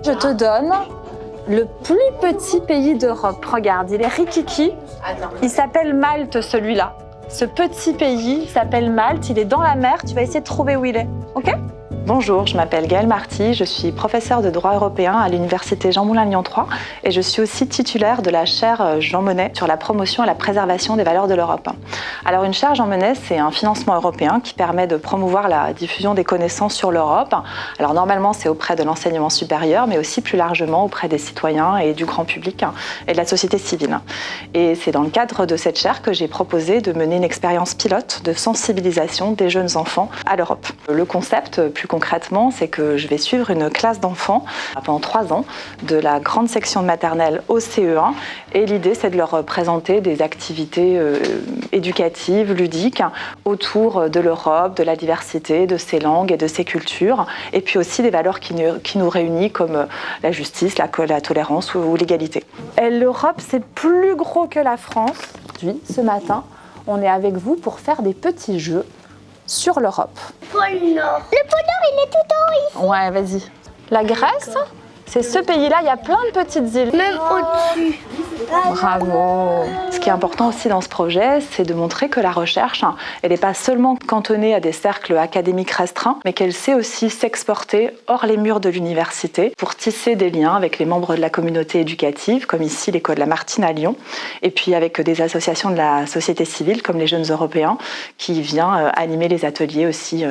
Je te donne le plus petit pays d'Europe. Regarde, il est rikiki. Il s'appelle Malte, celui-là. Ce petit pays s'appelle Malte. Il est dans la mer. Tu vas essayer de trouver où il est. OK ? Bonjour, je m'appelle Gaëlle Marty, je suis professeure de droit européen à l'université Jean Moulin Lyon 3 et je suis aussi titulaire de la chaire Jean Monnet sur la promotion et la préservation des valeurs de l'Europe. Alors une chaire Jean Monnet, c'est un financement européen qui permet de promouvoir la diffusion des connaissances sur l'Europe. Alors normalement c'est auprès de l'enseignement supérieur mais aussi plus largement auprès des citoyens et du grand public et de la société civile. Et c'est dans le cadre de cette chaire que j'ai proposé de mener une expérience pilote de sensibilisation des jeunes enfants à l'Europe. Le concept, plus concrètement, c'est que je vais suivre une classe d'enfants pendant 3 ans, de la grande section de maternelle au CE1. Et l'idée, c'est de leur présenter des activités éducatives, ludiques, autour de l'Europe, de la diversité, de ses langues et de ses cultures. Et puis aussi des valeurs qui nous réunissent, comme la justice, la tolérance ou l'égalité. L'Europe, c'est plus gros que la France. Ce matin, on est avec vous pour faire des petits jeux sur l'Europe. Le pôle Nord, il est tout en haut ici. Ouais, vas-y. La Grèce, c'est ce pays-là, il y a plein de petites îles. Même au-dessus. Bravo. Ce qui est important aussi dans ce projet, c'est de montrer que la recherche, elle n'est pas seulement cantonnée à des cercles académiques restreints, mais qu'elle sait aussi s'exporter hors les murs de l'université pour tisser des liens avec les membres de la communauté éducative, comme ici l'école Lamartine à Lyon, et puis avec des associations de la société civile, comme les Jeunes Européens, qui vient animer les ateliers aussi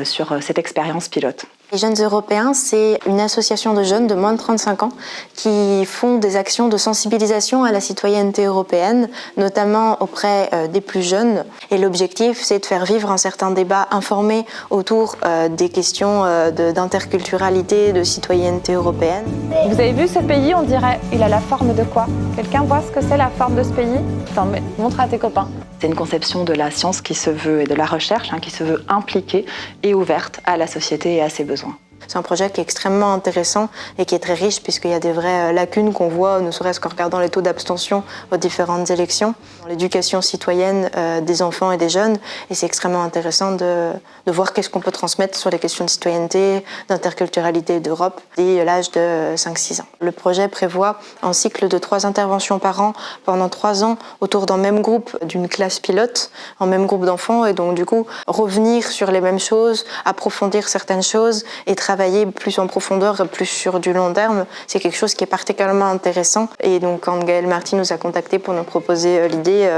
sur cette expérience pilote. Les Jeunes Européens, c'est une association de jeunes de moins de 35 ans qui font des actions de sensibilisation à la citoyenneté européenne, notamment auprès des plus jeunes. Et l'objectif, c'est de faire vivre un certain débat informé autour des questions d'interculturalité, de citoyenneté européenne. Vous avez vu ce pays, on dirait, il a la forme de quoi? Quelqu'un voit ce que c'est la forme de ce pays? Attends, montre à tes copains. C'est une conception de la science qui se veut, et de la recherche, qui se veut impliquée et ouverte à la société et à ses besoins. C'est un projet qui est extrêmement intéressant et qui est très riche puisqu'il y a des vraies lacunes qu'on voit, ne serait-ce qu'en regardant les taux d'abstention aux différentes élections, dans l'éducation citoyenne des enfants et des jeunes. Et c'est extrêmement intéressant de voir qu'est-ce qu'on peut transmettre sur les questions de citoyenneté, d'interculturalité d'Europe dès l'âge de 5-6 ans. Le projet prévoit un cycle de 3 interventions par an pendant 3 ans autour d'un même groupe, d'une classe pilote, un même groupe d'enfants. Et donc du coup, revenir sur les mêmes choses, approfondir certaines choses et travailler plus en profondeur, plus sur du long terme, c'est quelque chose qui est particulièrement intéressant. Et donc quand Gaëlle Marty nous a contactés pour nous proposer l'idée,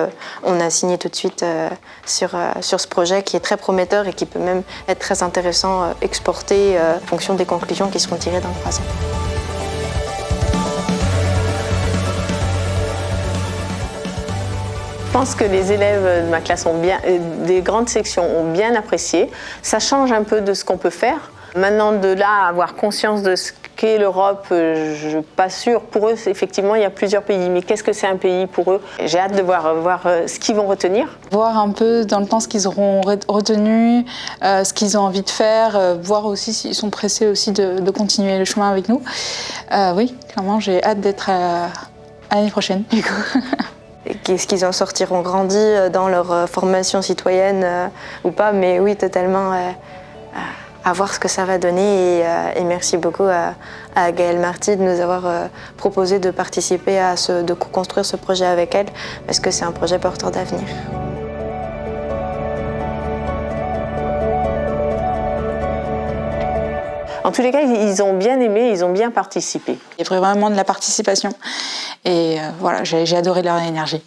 on a signé tout de suite sur ce projet qui est très prometteur et qui peut même être très intéressant exporté en fonction des conclusions qui seront tirées dans 3 ans. Je pense que les élèves de ma classe des grandes sections ont bien apprécié. Ça change un peu de ce qu'on peut faire. Maintenant, de là à avoir conscience de ce qu'est l'Europe, je ne suis pas sûre. Pour eux, effectivement, il y a plusieurs pays. Mais qu'est-ce que c'est un pays pour eux? J'ai hâte de voir ce qu'ils vont retenir. Voir un peu dans le temps ce qu'ils auront retenu, ce qu'ils ont envie de faire, voir aussi s'ils sont pressés aussi de continuer le chemin avec nous. Oui, clairement, j'ai hâte d'être à l'année prochaine, du coup. Est-ce qu'ils en sortiront grandis dans leur formation citoyenne ou pas? Mais oui, totalement. À voir ce que ça va donner et merci beaucoup à Gaëlle Marty de nous avoir proposé de participer de co-construire ce projet avec elle parce que c'est un projet porteur d'avenir. En tous les cas, ils ont bien aimé, ils ont bien participé. Il y a vraiment de la participation et voilà, j'ai adoré leur énergie.